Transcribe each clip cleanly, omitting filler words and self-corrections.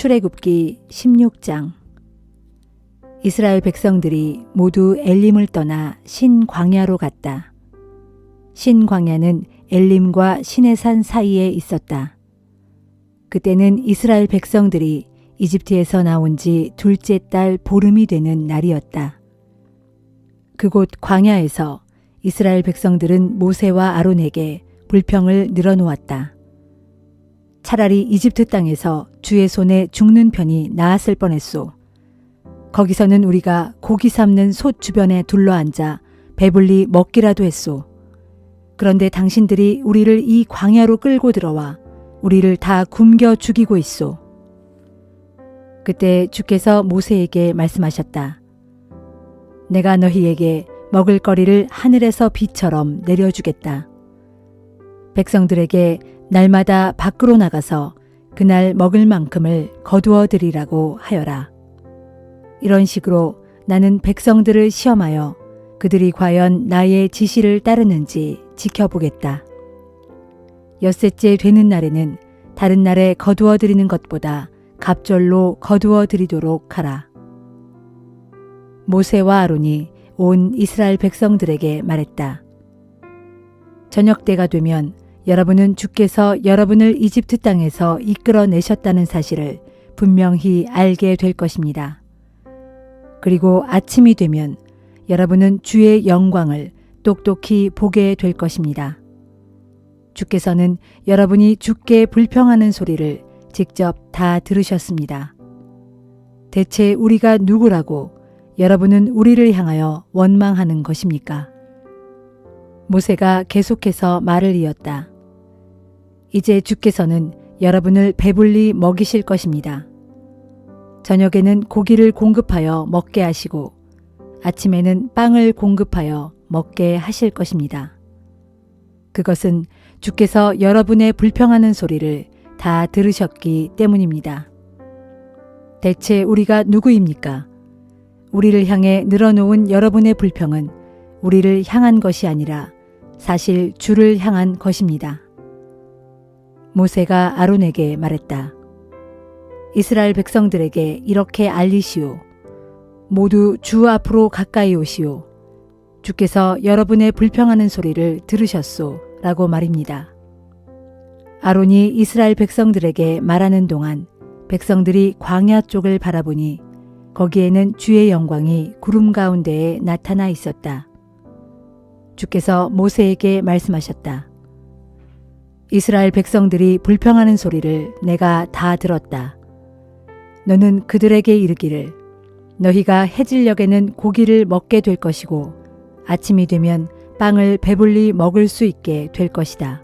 출애굽기 16장. 이스라엘 백성들이 모두 엘림을 떠나 신광야로 갔다. 신광야는 엘림과 시내산 사이에 있었다. 그때는 이스라엘 백성들이 이집트에서 나온 지 둘째 달 보름이 되는 날이었다. 그곳 광야에서 이스라엘 백성들은 모세와 아론에게 불평을 늘어놓았다. 차라리 이집트 땅에서 주의 손에 죽는 편이 나았을 뻔했소. 거기서는 우리가 고기 삶는 솥 주변에 둘러앉아 배불리 먹기라도 했소. 그런데 당신들이 우리를 이 광야로 끌고 들어와 우리를 다 굶겨 죽이고 있소. 그때 주께서 모세에게 말씀하셨다. 내가 너희에게 먹을 거리를 하늘에서 비처럼 내려주겠다. 백성들에게 날마다 밖으로 나가서 그날 먹을 만큼을 거두어 드리라고 하여라. 이런 식으로 나는 백성들을 시험하여 그들이 과연 나의 지시를 따르는지 지켜보겠다. 엿새째 되는 날에는 다른 날에 거두어 드리는 것보다 갑절로 거두어 드리도록 하라. 모세와 아론이 온 이스라엘 백성들에게 말했다. 저녁 때가 되면 여러분은 주께서 여러분을 이집트 땅에서 이끌어내셨다는 사실을 분명히 알게 될 것입니다. 그리고 아침이 되면 여러분은 주의 영광을 똑똑히 보게 될 것입니다. 주께서는 여러분이 주께 불평하는 소리를 직접 다 들으셨습니다. 대체 우리가 누구라고 여러분은 우리를 향하여 원망하는 것입니까? 모세가 계속해서 말을 이었다. 이제 주께서는 여러분을 배불리 먹이실 것입니다. 저녁에는 고기를 공급하여 먹게 하시고 아침에는 빵을 공급하여 먹게 하실 것입니다. 그것은 주께서 여러분의 불평하는 소리를 다 들으셨기 때문입니다. 대체 우리가 누구입니까? 우리를 향해 늘어놓은 여러분의 불평은 우리를 향한 것이 아니라 사실 주를 향한 것입니다. 모세가 아론에게 말했다. 이스라엘 백성들에게 이렇게 알리시오. 모두 주 앞으로 가까이 오시오. 주께서 여러분의 불평하는 소리를 들으셨소. 라고 말입니다. 아론이 이스라엘 백성들에게 말하는 동안 백성들이 광야 쪽을 바라보니 거기에는 주의 영광이 구름 가운데에 나타나 있었다. 주께서 모세에게 말씀하셨다. 이스라엘 백성들이 불평하는 소리를 내가 다 들었다. 너는 그들에게 이르기를 너희가 해질녘에는 고기를 먹게 될 것이고 아침이 되면 빵을 배불리 먹을 수 있게 될 것이다.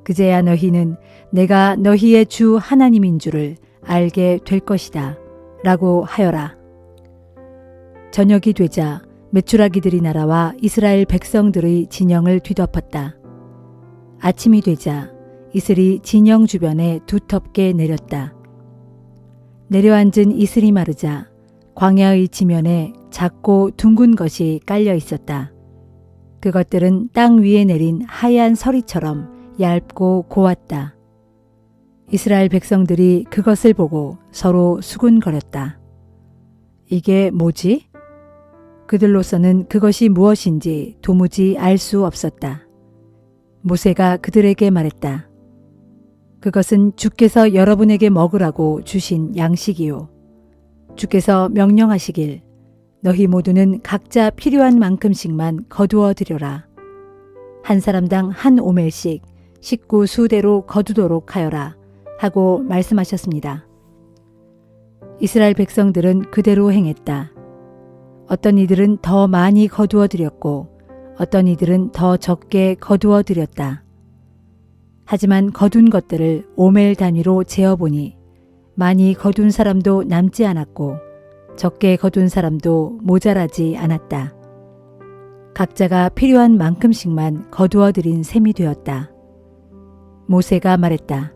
그제야 너희는 내가 너희의 주 하나님인 줄을 알게 될 것이다. 라고 하여라. 저녁이 되자 메추라기들이 날아와 이스라엘 백성들의 진영을 뒤덮었다. 아침이 되자 이슬이 진영 주변에 두텁게 내렸다. 내려앉은 이슬이 마르자 광야의 지면에 작고 둥근 것이 깔려 있었다. 그것들은 땅 위에 내린 하얀 서리처럼 얇고 고왔다. 이스라엘 백성들이 그것을 보고 서로 수군거렸다. 이게 뭐지? 그들로서는 그것이 무엇인지 도무지 알 수 없었다. 모세가 그들에게 말했다. 그것은 주께서 여러분에게 먹으라고 주신 양식이요. 주께서 명령하시길 너희 모두는 각자 필요한 만큼씩만 거두어 드려라. 한 사람당 한 오멜씩 식구 수대로 거두도록 하여라 하고 말씀하셨습니다. 이스라엘 백성들은 그대로 행했다. 어떤 이들은 더 많이 거두어 드렸고 어떤 이들은 더 적게 거두어 드렸다. 하지만 거둔 것들을 오멜 단위로 재어보니 많이 거둔 사람도 남지 않았고 적게 거둔 사람도 모자라지 않았다. 각자가 필요한 만큼씩만 거두어 드린 셈이 되었다. 모세가 말했다.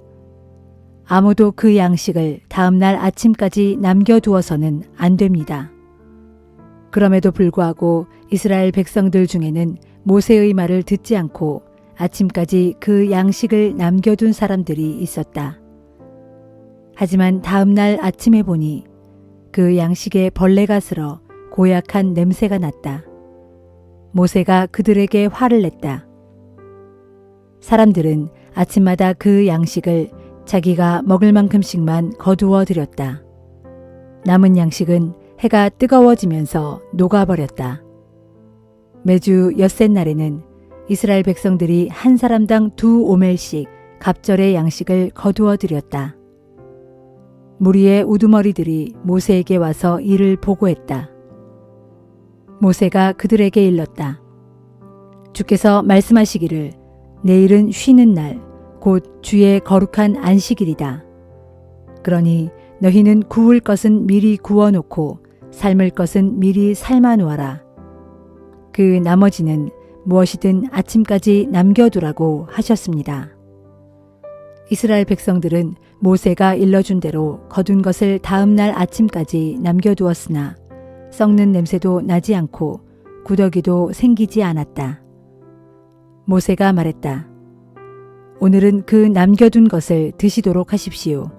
아무도 그 양식을 다음 날 아침까지 남겨두어서는 안 됩니다. 그럼에도 불구하고 이스라엘 백성들 중에는 모세의 말을 듣지 않고 아침까지 그 양식을 남겨둔 사람들이 있었다. 하지만 다음 날 아침에 보니 그 양식에 벌레가 슬어 고약한 냄새가 났다. 모세가 그들에게 화를 냈다. 사람들은 아침마다 그 양식을 자기가 먹을 만큼씩만 거두어 들였다. 남은 양식은 해가 뜨거워지면서 녹아버렸다. 매주 엿새날에는 이스라엘 백성들이 한 사람당 2오멜씩 갑절의 양식을 거두어 들였다. 무리의 우두머리들이 모세에게 와서 이를 보고했다. 모세가 그들에게 일렀다. 주께서 말씀하시기를 내일은 쉬는 날, 곧 주의 거룩한 안식일이다. 그러니 너희는 구울 것은 미리 구워놓고 삶을 것은 미리 삶아 놓아라. 그 나머지는 무엇이든 아침까지 남겨두라고 하셨습니다. 이스라엘 백성들은 모세가 일러준 대로 거둔 것을 다음 날 아침까지 남겨두었으나 썩는 냄새도 나지 않고 구더기도 생기지 않았다. 모세가 말했다. 오늘은 그 남겨둔 것을 드시도록 하십시오.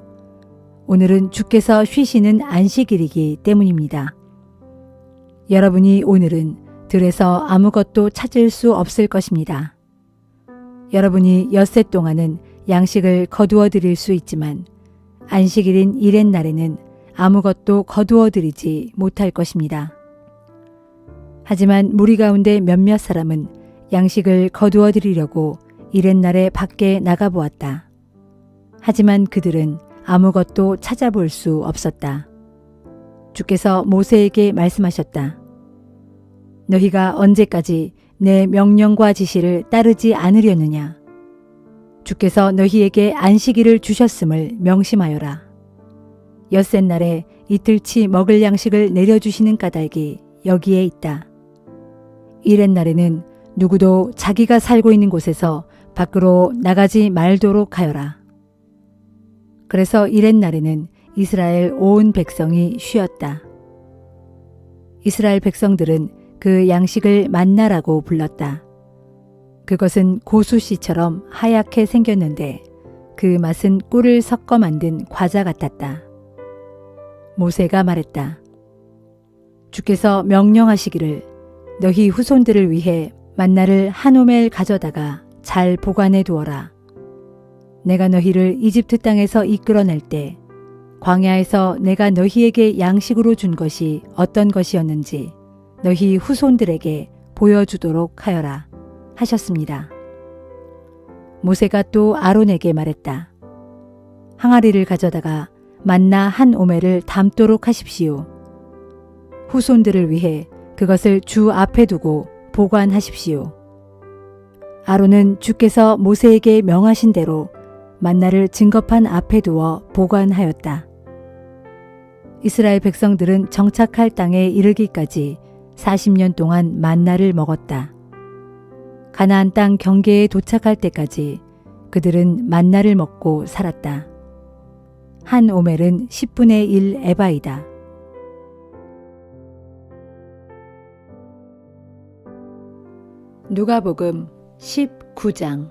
오늘은 주께서 쉬시는 안식일이기 때문입니다. 여러분이 오늘은 들에서 아무것도 찾을 수 없을 것입니다. 여러분이 엿새 동안은 양식을 거두어 드릴 수 있지만 안식일인 이렛날에는 아무것도 거두어 드리지 못할 것입니다. 하지만 무리 가운데 몇몇 사람은 양식을 거두어 드리려고 이렛날에 밖에 나가보았다. 하지만 그들은 아무것도 찾아볼 수 없었다. 주께서 모세에게 말씀하셨다. 너희가 언제까지 내 명령과 지시를 따르지 않으려느냐? 주께서 너희에게 안식일을 주셨음을 명심하여라. 엿새날에 이틀치 먹을 양식을 내려주시는 까닭이 여기에 있다. 이렛날에는 누구도 자기가 살고 있는 곳에서 밖으로 나가지 말도록 하여라. 그래서 이렛날에는 이스라엘 온 백성이 쉬었다. 이스라엘 백성들은 그 양식을 만나라고 불렀다. 그것은 고수씨처럼 하얗게 생겼는데 그 맛은 꿀을 섞어 만든 과자 같았다. 모세가 말했다. 주께서 명령하시기를 너희 후손들을 위해 만나를 한 오멜 가져다가 잘 보관해 두어라. 내가 너희를 이집트 땅에서 이끌어낼 때 광야에서 내가 너희에게 양식으로 준 것이 어떤 것이었는지 너희 후손들에게 보여주도록 하여라 하셨습니다. 모세가 또 아론에게 말했다. 항아리를 가져다가 만나 한 오멜을 담도록 하십시오. 후손들을 위해 그것을 주 앞에 두고 보관하십시오. 아론은 주께서 모세에게 명하신 대로 만나를 증거판 앞에 두어 보관하였다. 이스라엘 백성들은 정착할 땅에 이르기까지 40년 동안 만나를 먹었다. 가나안 땅 경계에 도착할 때까지 그들은 만나를 먹고 살았다. 한 오멜은 10분의 1 에바이다. 누가복음 19장.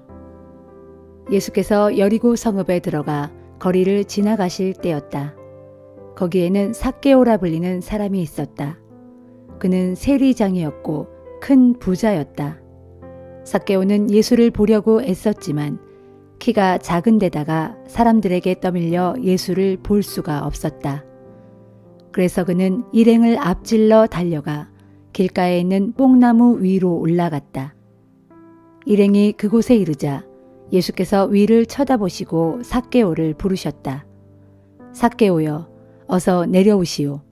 예수께서 여리고 성읍에 들어가 거리를 지나가실 때였다. 거기에는 삭개오라 불리는 사람이 있었다. 그는 세리장이었고 큰 부자였다. 삭개오는 예수를 보려고 애썼지만 키가 작은 데다가 사람들에게 떠밀려 예수를 볼 수가 없었다. 그래서 그는 일행을 앞질러 달려가 길가에 있는 뽕나무 위로 올라갔다. 일행이 그곳에 이르자 예수께서 위를 쳐다보시고 삭개오를 부르셨다. 삭개오여, 어서 내려오시오.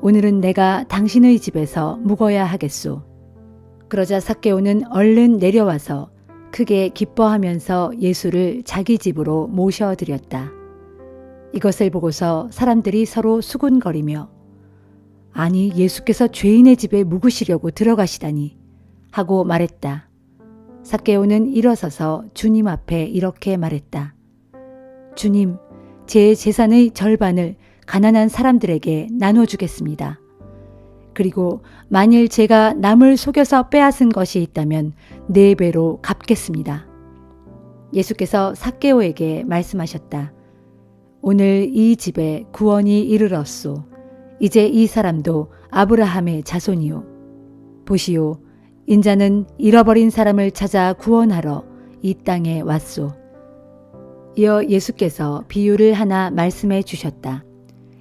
오늘은 내가 당신의 집에서 묵어야 하겠소. 그러자 삭개오는 얼른 내려와서 크게 기뻐하면서 예수를 자기 집으로 모셔드렸다. 이것을 보고서 사람들이 서로 수군거리며 아니 예수께서 죄인의 집에 묵으시려고 들어가시다니 하고 말했다. 삭개오는 일어서서 주님 앞에 이렇게 말했다. 주님, 제 재산의 절반을 가난한 사람들에게 나눠주겠습니다. 그리고 만일 제가 남을 속여서 빼앗은 것이 있다면 4배로 갚겠습니다. 예수께서 삭개오에게 말씀하셨다. 오늘 이 집에 구원이 이르렀소. 이제 이 사람도 아브라함의 자손이요. 보시오, 인자는 잃어버린 사람을 찾아 구원하러 이 땅에 왔소. 이어 예수께서 비유를 하나 말씀해 주셨다.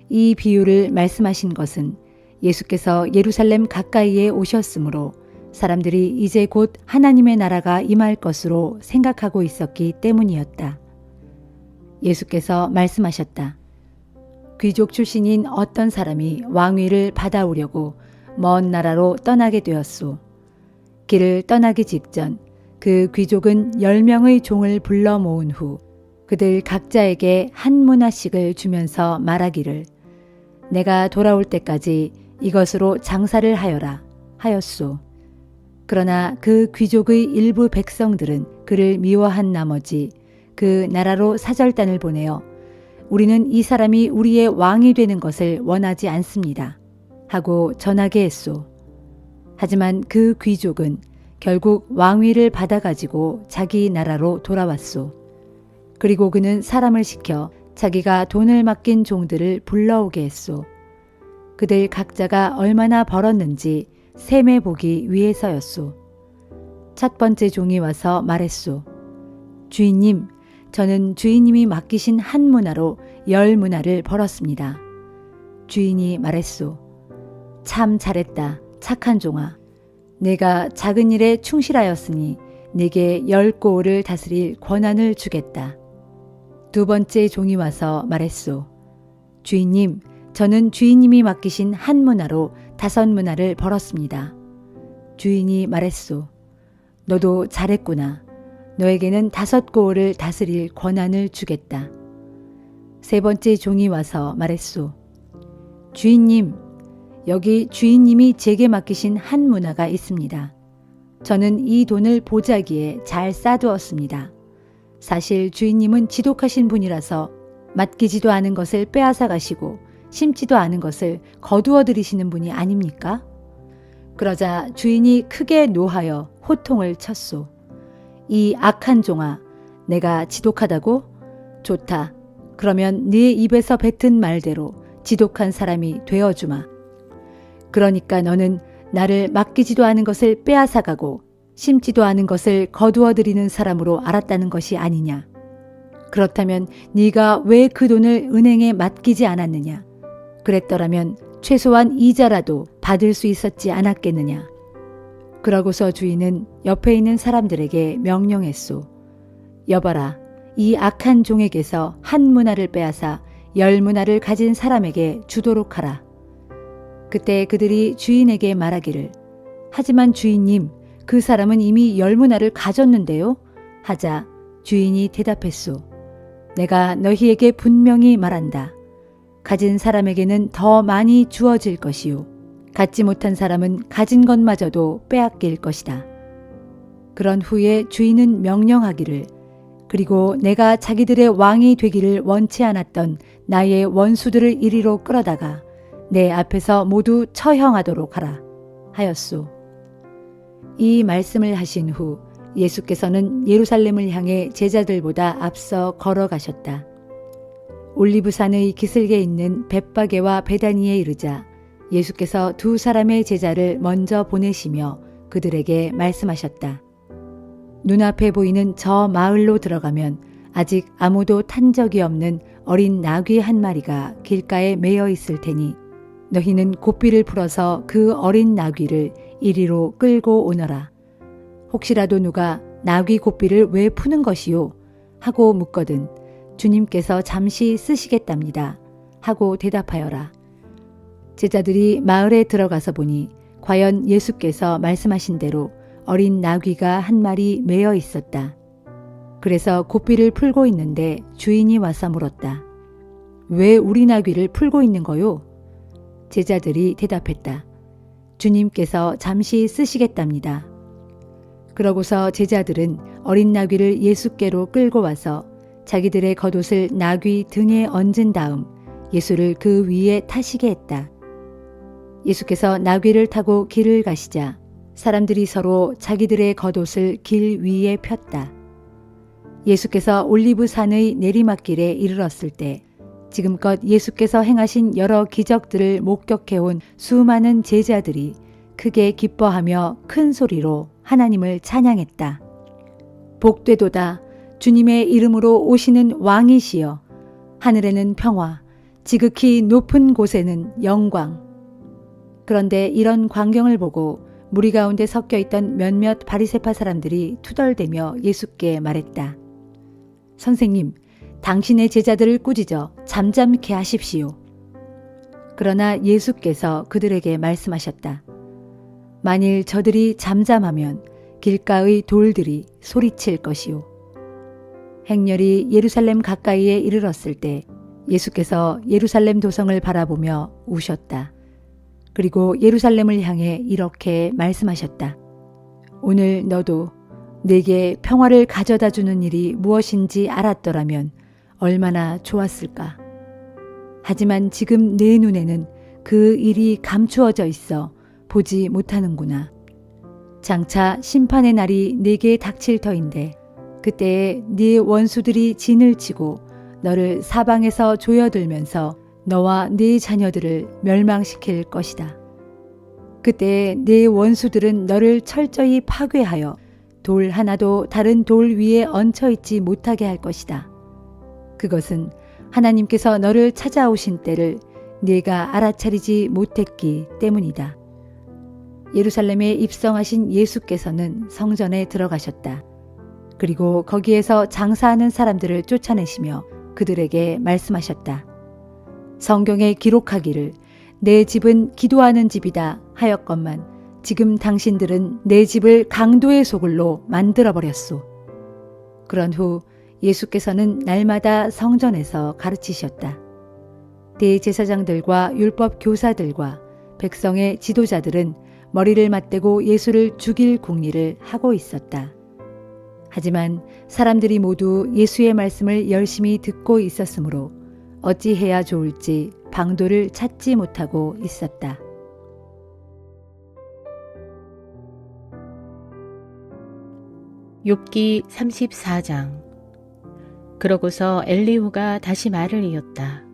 이 비유를 말씀하신 것은 예수께서 예루살렘 가까이에 오셨으므로 사람들이 이제 곧 하나님의 나라가 임할 것으로 생각하고 있었기 때문이었다. 예수께서 말씀하셨다. 귀족 출신인 어떤 사람이 왕위를 받아오려고 먼 나라로 떠나게 되었소. 길을 떠나기 직전 그 귀족은 10명의 종을 불러 모은 후 그들 각자에게 한 문화씩을 주면서 말하기를 내가 돌아올 때까지 이것으로 장사를 하여라 하였소. 그러나 그 귀족의 일부 백성들은 그를 미워한 나머지 그 나라로 사절단을 보내어 우리는 이 사람이 우리의 왕이 되는 것을 원하지 않습니다 하고 전하게 했소. 하지만 그 귀족은 결국 왕위를 받아가지고 자기 나라로 돌아왔소. 그리고 그는 사람을 시켜 자기가 돈을 맡긴 종들을 불러오게 했소. 그들 각자가 얼마나 벌었는지 셈해 보기 위해서였소. 첫 번째 종이 와서 말했소. 주인님, 저는 주인님이 맡기신 한 문화로 10문화를 벌었습니다. 주인이 말했소. 참 잘했다, 착한 종아. 내가 작은 일에 충실하였으니 내게 10고을을 다스릴 권한을 주겠다. 두 번째 종이 와서 말했소. 주인님, 저는 주인님이 맡기신 한 문화로 5문화를 벌었습니다. 주인이 말했소. 너도 잘했구나. 너에게는 5고을을 다스릴 권한을 주겠다. 세 번째 종이 와서 말했소. 주인님, 여기 주인님이 제게 맡기신 한 문화가 있습니다. 저는 이 돈을 보자기에 잘 쌓아두었습니다. 사실 주인님은 지독하신 분이라서 맡기지도 않은 것을 빼앗아 가시고 심지도 않은 것을 거두어 들이시는 분이 아닙니까? 그러자 주인이 크게 노하여 호통을 쳤소. 이 악한 종아, 내가 지독하다고? 좋다. 그러면 네 입에서 뱉은 말대로 지독한 사람이 되어주마. 그러니까 너는 나를 맡기지도 않은 것을 빼앗아가고 심지도 않은 것을 거두어 들이는 사람으로 알았다는 것이 아니냐. 그렇다면 네가 왜 그 돈을 은행에 맡기지 않았느냐. 그랬더라면 최소한 이자라도 받을 수 있었지 않았겠느냐. 그러고서 주인은 옆에 있는 사람들에게 명령했소. 여봐라, 이 악한 종에게서 한 문화를 빼앗아 10문화를 가진 사람에게 주도록 하라. 그때 그들이 주인에게 말하기를 하지만 주인님, 그 사람은 이미 10문화를 가졌는데요? 하자 주인이 대답했소. 내가 너희에게 분명히 말한다. 가진 사람에게는 더 많이 주어질 것이요. 갖지 못한 사람은 가진 것마저도 빼앗길 것이다. 그런 후에 주인은 명령하기를 그리고 내가 자기들의 왕이 되기를 원치 않았던 나의 원수들을 이리로 끌어다가 내 앞에서 모두 처형하도록 하라 하였소. 이 말씀을 하신 후 예수께서는 예루살렘을 향해 제자들보다 앞서 걸어가셨다. 올리브산의 기슭에 있는 벳바게와 베다니에 이르자 예수께서 2 사람의 제자를 먼저 보내시며 그들에게 말씀하셨다. 눈앞에 보이는 저 마을로 들어가면 아직 아무도 탄 적이 없는 어린 나귀 한 마리가 길가에 매여 있을 테니 너희는 고삐를 풀어서 그 어린 나귀를 이리로 끌고 오너라. 혹시라도 누가 나귀 고삐를 왜 푸는 것이요? 하고 묻거든 주님께서 잠시 쓰시겠답니다. 하고 대답하여라. 제자들이 마을에 들어가서 보니 과연 예수께서 말씀하신 대로 어린 나귀가 한 마리 매여 있었다. 그래서 고삐를 풀고 있는데 주인이 와서 물었다. 왜 우리 나귀를 풀고 있는 거요? 제자들이 대답했다. 주님께서 잠시 쓰시겠답니다. 그러고서 제자들은 어린 나귀를 예수께로 끌고 와서 자기들의 겉옷을 나귀 등에 얹은 다음 예수를 그 위에 타시게 했다. 예수께서 나귀를 타고 길을 가시자 사람들이 서로 자기들의 겉옷을 길 위에 폈다. 예수께서 올리브산의 내리막길에 이르렀을 때 지금껏 예수께서 행하신 여러 기적들을 목격해온 수많은 제자들이 크게 기뻐하며 큰 소리로 하나님을 찬양했다. 복되도다. 주님의 이름으로 오시는 왕이시여. 하늘에는 평화, 지극히 높은 곳에는 영광. 그런데 이런 광경을 보고 무리 가운데 섞여 있던 몇몇 바리새파 사람들이 투덜대며 예수께 말했다. 선생님, 당신의 제자들을 꾸짖어 잠잠케 하십시오. 그러나 예수께서 그들에게 말씀하셨다. 만일 저들이 잠잠하면 길가의 돌들이 소리칠 것이요. 행렬이 예루살렘 가까이에 이르렀을 때 예수께서 예루살렘 도성을 바라보며 우셨다. 그리고 예루살렘을 향해 이렇게 말씀하셨다. 오늘 너도 내게 평화를 가져다 주는 일이 무엇인지 알았더라면 얼마나 좋았을까. 하지만 지금 내 눈에는 그 일이 감추어져 있어 보지 못하는구나. 장차 심판의 날이 내게 닥칠 터인데 그때에 네 원수들이 진을 치고 너를 사방에서 조여들면서 너와 네 자녀들을 멸망시킬 것이다. 그때에 네 원수들은 너를 철저히 파괴하여 돌 하나도 다른 돌 위에 얹혀있지 못하게 할 것이다. 그것은 하나님께서 너를 찾아오신 때를 네가 알아차리지 못했기 때문이다. 예루살렘에 입성하신 예수께서는 성전에 들어가셨다. 그리고 거기에서 장사하는 사람들을 쫓아내시며 그들에게 말씀하셨다. 성경에 기록하기를 내 집은 기도하는 집이다 하였건만 지금 당신들은 내 집을 강도의 소굴로 만들어버렸소. 그런 후 예수께서는 날마다 성전에서 가르치셨다. 대제사장들과 율법 교사들과 백성의 지도자들은 머리를 맞대고 예수를 죽일 궁리를 하고 있었다. 하지만 사람들이 모두 예수의 말씀을 열심히 듣고 있었으므로 어찌해야 좋을지 방도를 찾지 못하고 있었다. 욥기 34장. 그러고서 엘리후가 다시 말을 이었다.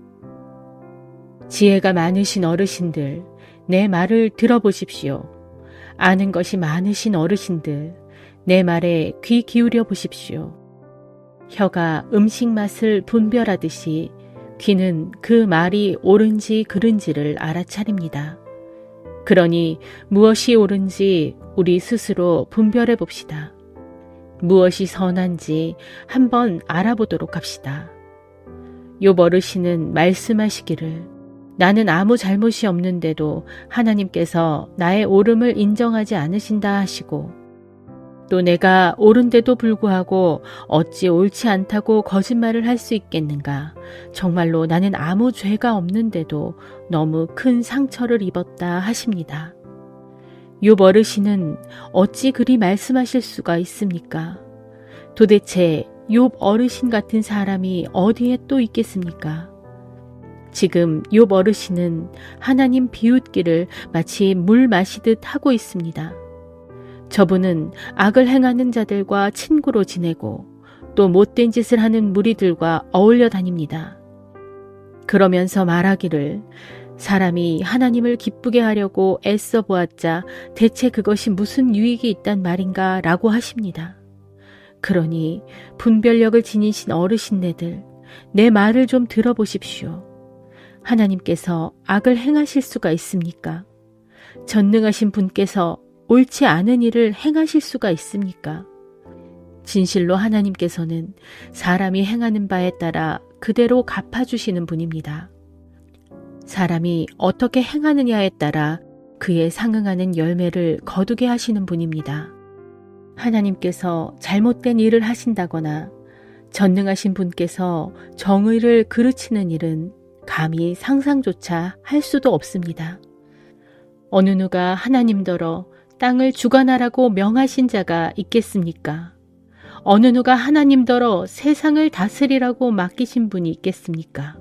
지혜가 많으신 어르신들, 내 말을 들어보십시오. 아는 것이 많으신 어르신들, 내 말에 귀 기울여 보십시오. 혀가 음식 맛을 분별하듯이 귀는 그 말이 옳은지 그른지를 알아차립니다. 그러니 무엇이 옳은지 우리 스스로 분별해 봅시다. 무엇이 선한지 한번 알아보도록 합시다. 욥 어르신은 말씀하시기를 나는 아무 잘못이 없는데도 하나님께서 나의 옳음을 인정하지 않으신다 하시고 또 내가 옳은데도 불구하고 어찌 옳지 않다고 거짓말을 할 수 있겠는가. 정말로 나는 아무 죄가 없는데도 너무 큰 상처를 입었다 하십니다. 욥 어르신은 어찌 그리 말씀하실 수가 있습니까? 도대체 욥 어르신 같은 사람이 어디에 또 있겠습니까? 지금 욥 어르신은 하나님 비웃기를 마치 물 마시듯 하고 있습니다. 저분은 악을 행하는 자들과 친구로 지내고 또 못된 짓을 하는 무리들과 어울려 다닙니다. 그러면서 말하기를 사람이 하나님을 기쁘게 하려고 애써 보았자 대체 그것이 무슨 유익이 있단 말인가 라고 하십니다. 그러니 분별력을 지니신 어르신네들, 내 말을 좀 들어보십시오. 하나님께서 악을 행하실 수가 있습니까? 전능하신 분께서 옳지 않은 일을 행하실 수가 있습니까? 진실로 하나님께서는 사람이 행하는 바에 따라 그대로 갚아주시는 분입니다. 사람이 어떻게 행하느냐에 따라 그에 상응하는 열매를 거두게 하시는 분입니다. 하나님께서 잘못된 일을 하신다거나 전능하신 분께서 정의를 그르치는 일은 감히 상상조차 할 수도 없습니다. 어느 누가 하나님더러 땅을 주관하라고 명하신 자가 있겠습니까? 어느 누가 하나님더러 세상을 다스리라고 맡기신 분이 있겠습니까?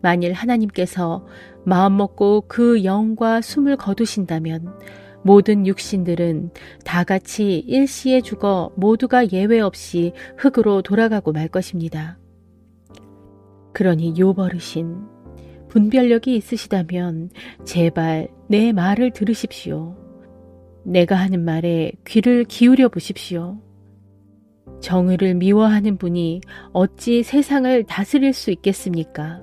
만일 하나님께서 마음먹고 그 영과 숨을 거두신다면 모든 육신들은 다 같이 일시에 죽어 모두가 예외 없이 흙으로 돌아가고 말 것입니다. 그러니 욥 어르신, 분별력이 있으시다면 제발 내 말을 들으십시오. 내가 하는 말에 귀를 기울여 보십시오. 정의를 미워하는 분이 어찌 세상을 다스릴 수 있겠습니까?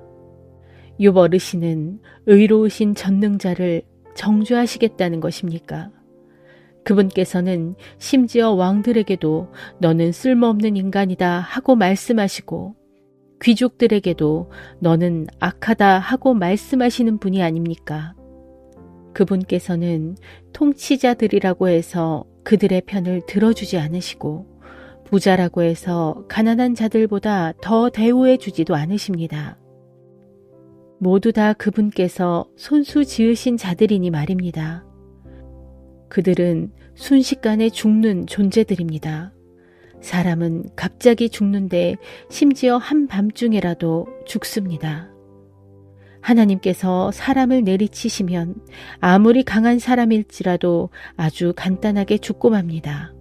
욥 어르신은 의로우신 전능자를 정죄하시겠다는 것입니까? 그분께서는 심지어 왕들에게도 너는 쓸모없는 인간이다 하고 말씀하시고 귀족들에게도 너는 악하다 하고 말씀하시는 분이 아닙니까? 그분께서는 통치자들이라고 해서 그들의 편을 들어주지 않으시고 부자라고 해서 가난한 자들보다 더 대우해 주지도 않으십니다. 모두 다 그분께서 손수 지으신 자들이니 말입니다. 그들은 순식간에 죽는 존재들입니다. 사람은 갑자기 죽는데 심지어 한밤중에라도 죽습니다. 하나님께서 사람을 내리치시면 아무리 강한 사람일지라도 아주 간단하게 죽고 맙니다.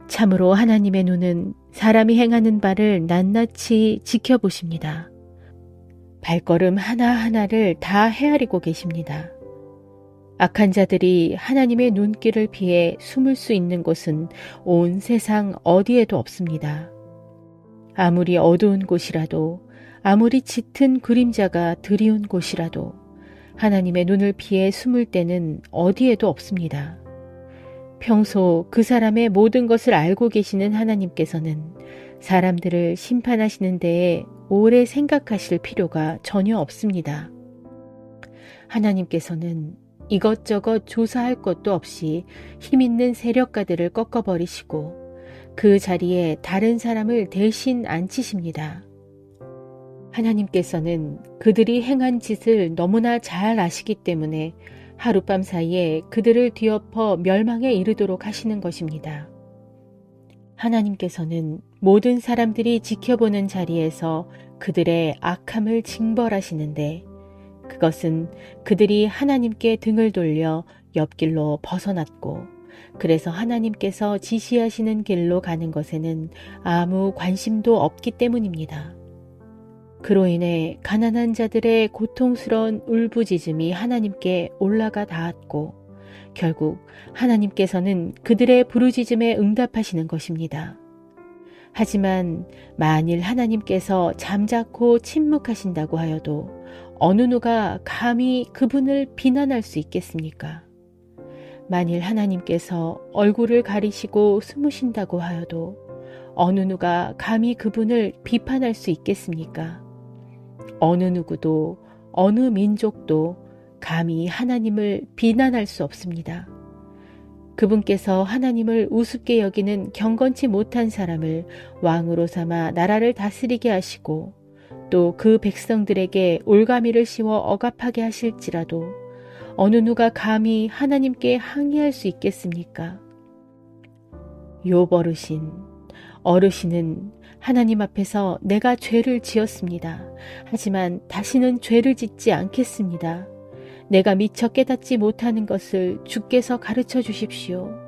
참으로 하나님의 눈은 사람이 행하는 바를 낱낱이 지켜보십니다. 발걸음 하나하나를 다 헤아리고 계십니다. 악한 자들이 하나님의 눈길을 피해 숨을 수 있는 곳은 온 세상 어디에도 없습니다. 아무리 어두운 곳이라도, 아무리 짙은 그림자가 드리운 곳이라도 하나님의 눈을 피해 숨을 때는 어디에도 없습니다. 평소 그 사람의 모든 것을 알고 계시는 하나님께서는 사람들을 심판하시는 데에 오래 생각하실 필요가 전혀 없습니다. 하나님께서는 이것저것 조사할 것도 없이 힘있는 세력가들을 꺾어버리시고 그 자리에 다른 사람을 대신 앉히십니다. 하나님께서는 그들이 행한 짓을 너무나 잘 아시기 때문에 하룻밤 사이에 그들을 뒤엎어 멸망에 이르도록 하시는 것입니다. 하나님께서는 모든 사람들이 지켜보는 자리에서 그들의 악함을 징벌하시는데 그것은 그들이 하나님께 등을 돌려 옆길로 벗어났고 그래서 하나님께서 지시하시는 길로 가는 것에는 아무 관심도 없기 때문입니다. 그로 인해 가난한 자들의 고통스러운 울부짖음이 하나님께 올라가 닿았고 결국 하나님께서는 그들의 부르짖음에 응답하시는 것입니다. 하지만 만일 하나님께서 잠자코 침묵하신다고 하여도 어느 누가 감히 그분을 비난할 수 있겠습니까? 만일 하나님께서 얼굴을 가리시고 숨으신다고 하여도 어느 누가 감히 그분을 비판할 수 있겠습니까? 어느 누구도 어느 민족도 감히 하나님을 비난할 수 없습니다. 그분께서 하나님을 우습게 여기는 경건치 못한 사람을 왕으로 삼아 나라를 다스리게 하시고 또 그 백성들에게 올가미를 씌워 억압하게 하실지라도 어느 누가 감히 하나님께 항의할 수 있겠습니까? 욥 어르신은 하나님 앞에서 내가 죄를 지었습니다. 하지만 다시는 죄를 짓지 않겠습니다. 내가 미처 깨닫지 못하는 것을 주께서 가르쳐 주십시오.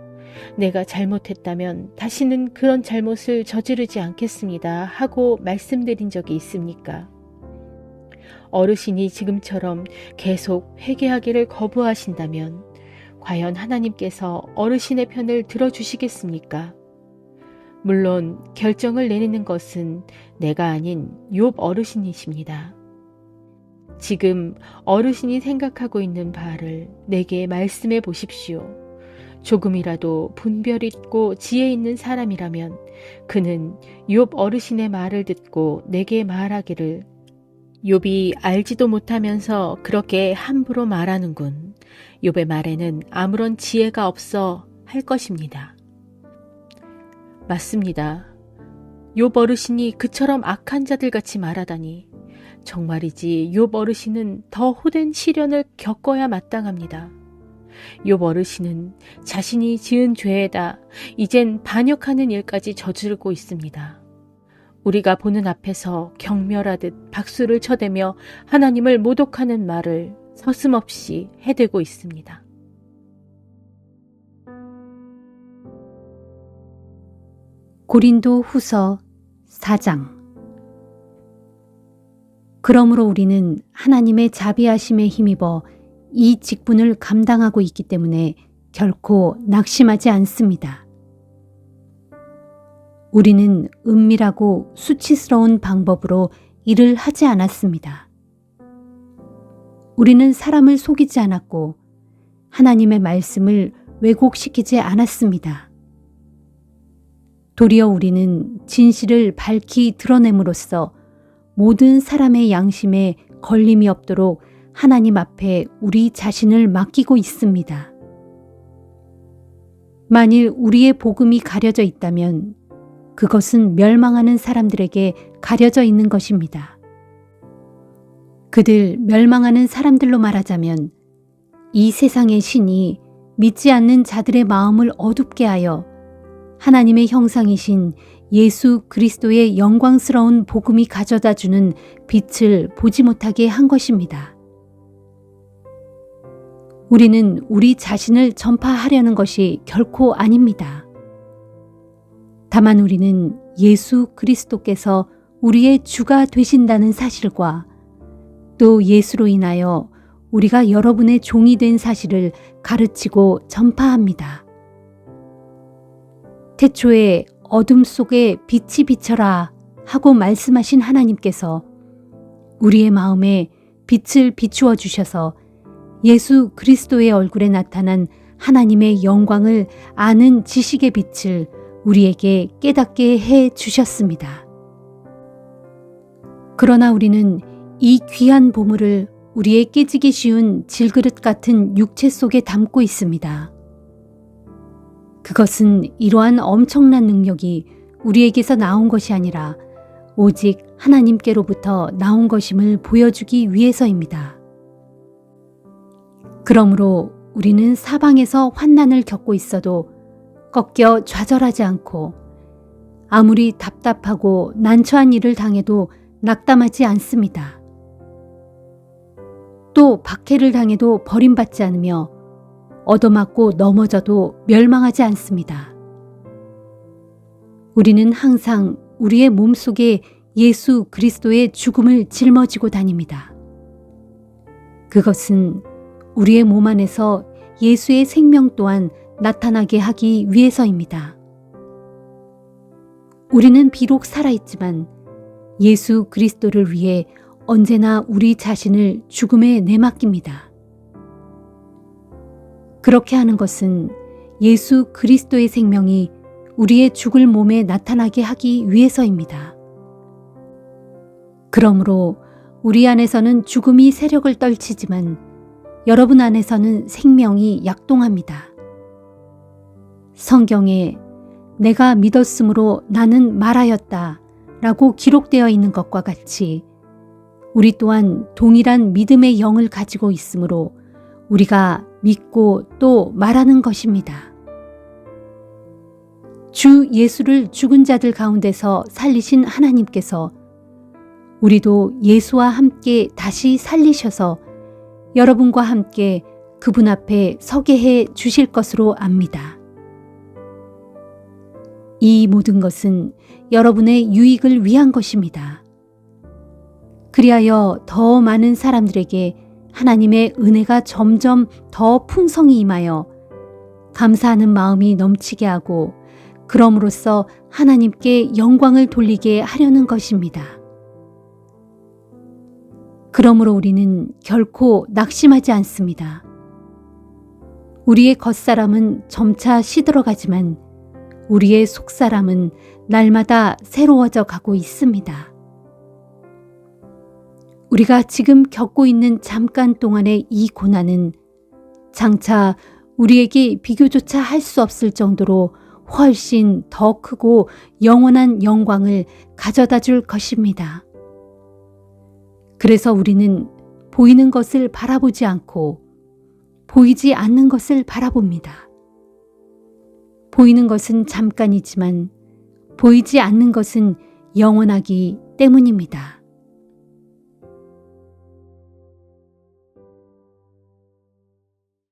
내가 잘못했다면 다시는 그런 잘못을 저지르지 않겠습니다. 하고 말씀드린 적이 있습니까? 어르신이 지금처럼 계속 회개하기를 거부하신다면 과연 하나님께서 어르신의 편을 들어주시겠습니까? 물론 결정을 내리는 것은 내가 아닌 욥 어르신이십니다. 지금 어르신이 생각하고 있는 바를 내게 말씀해 보십시오. 조금이라도 분별 있고 지혜 있는 사람이라면 그는 욥 어르신의 말을 듣고 내게 말하기를 욥이 알지도 못하면서 그렇게 함부로 말하는군. 욥의 말에는 아무런 지혜가 없어 할 것입니다. 맞습니다. 욥 어르신이 그처럼 악한 자들같이 말하다니 정말이지 욥 어르신은 더 호된 시련을 겪어야 마땅합니다. 욥 어르신은 자신이 지은 죄에다 이젠 반역하는 일까지 저지르고 있습니다. 우리가 보는 앞에서 경멸하듯 박수를 쳐대며 하나님을 모독하는 말을 서슴없이 해대고 있습니다. 고린도 후서 4장. 그러므로 우리는 하나님의 자비하심에 힘입어 이 직분을 감당하고 있기 때문에 결코 낙심하지 않습니다. 우리는 은밀하고 수치스러운 방법으로 일을 하지 않았습니다. 우리는 사람을 속이지 않았고 하나님의 말씀을 왜곡시키지 않았습니다. 도리어 우리는 진실을 밝히 드러냄으로써 모든 사람의 양심에 걸림이 없도록 하나님 앞에 우리 자신을 맡기고 있습니다. 만일 우리의 복음이 가려져 있다면 그것은 멸망하는 사람들에게 가려져 있는 것입니다. 그들 멸망하는 사람들로 말하자면 이 세상의 신이 믿지 않는 자들의 마음을 어둡게 하여 하나님의 형상이신 예수 그리스도의 영광스러운 복음이 가져다 주는 빛을 보지 못하게 한 것입니다. 우리는 우리 자신을 전파하려는 것이 결코 아닙니다. 다만 우리는 예수 그리스도께서 우리의 주가 되신다는 사실과 또 예수로 인하여 우리가 여러분의 종이 된 사실을 가르치고 전파합니다. 태초에 어둠 속에 빛이 비쳐라 하고 말씀하신 하나님께서 우리의 마음에 빛을 비추어 주셔서 예수 그리스도의 얼굴에 나타난 하나님의 영광을 아는 지식의 빛을 우리에게 깨닫게 해 주셨습니다. 그러나 우리는 이 귀한 보물을 우리의 깨지기 쉬운 질그릇 같은 육체 속에 담고 있습니다. 그것은 이러한 엄청난 능력이 우리에게서 나온 것이 아니라 오직 하나님께로부터 나온 것임을 보여주기 위해서입니다. 그러므로 우리는 사방에서 환난을 겪고 있어도 꺾여 좌절하지 않고 아무리 답답하고 난처한 일을 당해도 낙담하지 않습니다. 또 박해를 당해도 버림받지 않으며 얻어맞고 넘어져도 멸망하지 않습니다. 우리는 항상 우리의 몸속에 예수 그리스도의 죽음을 짊어지고 다닙니다. 그것은 우리의 몸 안에서 예수의 생명 또한 나타나게 하기 위해서입니다. 우리는 비록 살아있지만 예수 그리스도를 위해 언제나 우리 자신을 죽음에 내맡깁니다. 그렇게 하는 것은 예수 그리스도의 생명이 우리의 죽을 몸에 나타나게 하기 위해서입니다. 그러므로 우리 안에서는 죽음이 세력을 떨치지만 여러분 안에서는 생명이 약동합니다. 성경에 내가 믿었으므로 나는 말하였다 라고 기록되어 있는 것과 같이 우리 또한 동일한 믿음의 영을 가지고 있으므로 우리가 믿고 또 말하는 것입니다. 주 예수를 죽은 자들 가운데서 살리신 하나님께서 우리도 예수와 함께 다시 살리셔서 여러분과 함께 그분 앞에 서게 해 주실 것으로 압니다. 이 모든 것은 여러분의 유익을 위한 것입니다. 그리하여 더 많은 사람들에게 하나님의 은혜가 점점 더 풍성히 임하여 감사하는 마음이 넘치게 하고 그럼으로써 하나님께 영광을 돌리게 하려는 것입니다. 그러므로 우리는 결코 낙심하지 않습니다. 우리의 겉사람은 점차 시들어가지만 우리의 속사람은 날마다 새로워져 가고 있습니다. 우리가 지금 겪고 있는 잠깐 동안의 이 고난은 장차 우리에게 비교조차 할 수 없을 정도로 훨씬 더 크고 영원한 영광을 가져다 줄 것입니다. 그래서 우리는 보이는 것을 바라보지 않고 보이지 않는 것을 바라봅니다. 보이는 것은 잠깐이지만 보이지 않는 것은 영원하기 때문입니다.